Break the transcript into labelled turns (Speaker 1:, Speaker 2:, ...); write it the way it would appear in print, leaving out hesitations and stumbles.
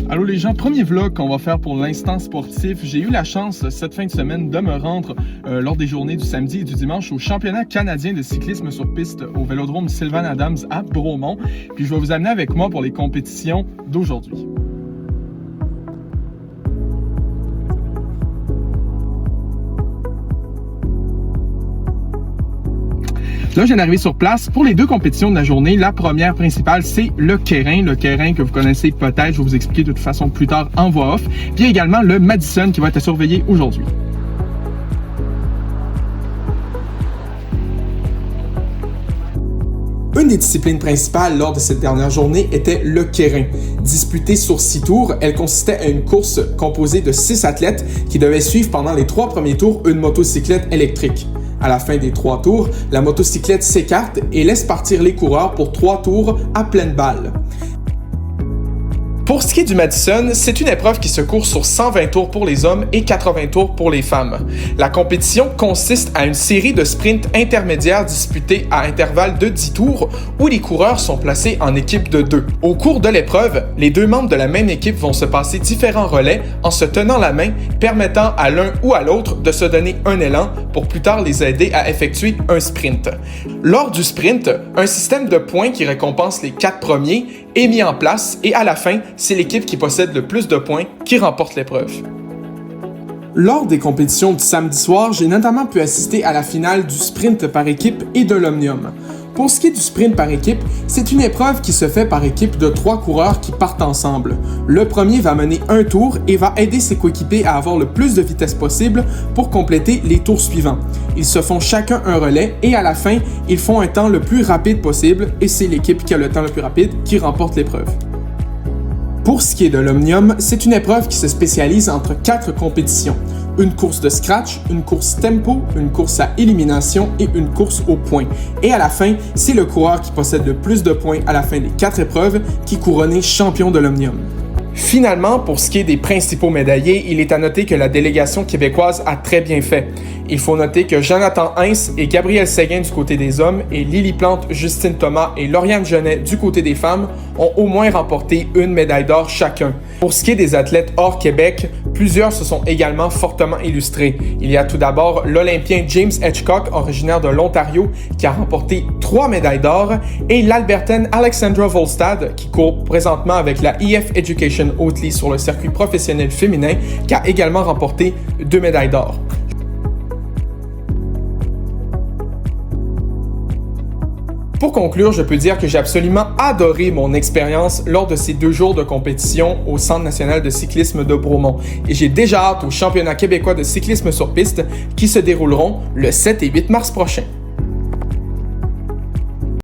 Speaker 1: Allô les gens, premier vlog qu'on va faire pour l'instant sportif. J'ai eu la chance cette fin de semaine de me rendre lors des journées du samedi et du dimanche au championnat canadien de cyclisme sur piste au vélodrome Sylvan Adams à Bromont. Puis je vais vous amener avec moi pour les compétitions d'aujourd'hui. Là, je viens d'arriver sur place pour les deux compétitions de la journée. La première principale, c'est le Keirin. Le Keirin que vous connaissez peut-être, je vais vous expliquer de toute façon plus tard en voix off. Puis également le Madison qui va être à surveiller aujourd'hui.
Speaker 2: Une des disciplines principales lors de cette dernière journée était le Keirin. Disputée sur 6 tours, elle consistait à une course composée de 6 athlètes qui devaient suivre pendant les 3 premiers tours une motocyclette électrique. À la fin des 3 tours, la motocyclette s'écarte et laisse partir les coureurs pour 3 tours à pleine balle. Pour ce qui est du Madison, c'est une épreuve qui se court sur 120 tours pour les hommes et 80 tours pour les femmes. La compétition consiste à une série de sprints intermédiaires disputés à intervalles de 10 tours où les coureurs sont placés en équipe de 2. Au cours de l'épreuve, les deux membres de la même équipe vont se passer différents relais en se tenant la main, permettant à l'un ou à l'autre de se donner un élan pour plus tard les aider à effectuer un sprint. Lors du sprint, un système de points qui récompense les 4 premiers est mis en place et à la fin, c'est l'équipe qui possède le plus de points qui remporte l'épreuve. Lors des compétitions du samedi soir, j'ai notamment pu assister à la finale du sprint par équipe et de l'omnium. Pour ce qui est du sprint par équipe, c'est une épreuve qui se fait par équipe de 3 coureurs qui partent ensemble. Le premier va mener un tour et va aider ses coéquipiers à avoir le plus de vitesse possible pour compléter les tours suivants. Ils se font chacun un relais et à la fin, ils font un temps le plus rapide possible et c'est l'équipe qui a le temps le plus rapide qui remporte l'épreuve. Pour ce qui est de l'omnium, c'est une épreuve qui se spécialise entre 4 compétitions. Une course de scratch, une course tempo, une course à élimination et une course au point. Et à la fin, c'est le coureur qui possède le plus de points à la fin des 4 épreuves qui est couronné champion de l'omnium. Finalement, pour ce qui est des principaux médaillés, il est à noter que la délégation québécoise a très bien fait. Il faut noter que Jonathan Hintz et Gabriel Séguin du côté des hommes et Lily Plante, Justine Thomas et Lauriane Genet du côté des femmes ont au moins remporté une médaille d'or chacun. Pour ce qui est des athlètes hors Québec, plusieurs se sont également fortement illustrés. Il y a tout d'abord l'Olympien James Hedgecock, originaire de l'Ontario, qui a remporté 3 médailles d'or, et l'Albertaine Alexandra Volstad, qui court présentement avec la EF Education Oatly sur le circuit professionnel féminin, qui a également remporté 2 médailles d'or. Pour conclure, je peux dire que j'ai absolument adoré mon expérience lors de ces 2 jours de compétition au Centre national de cyclisme de Bromont et j'ai déjà hâte aux championnats québécois de cyclisme sur piste qui se dérouleront le 7 et 8 mars prochain.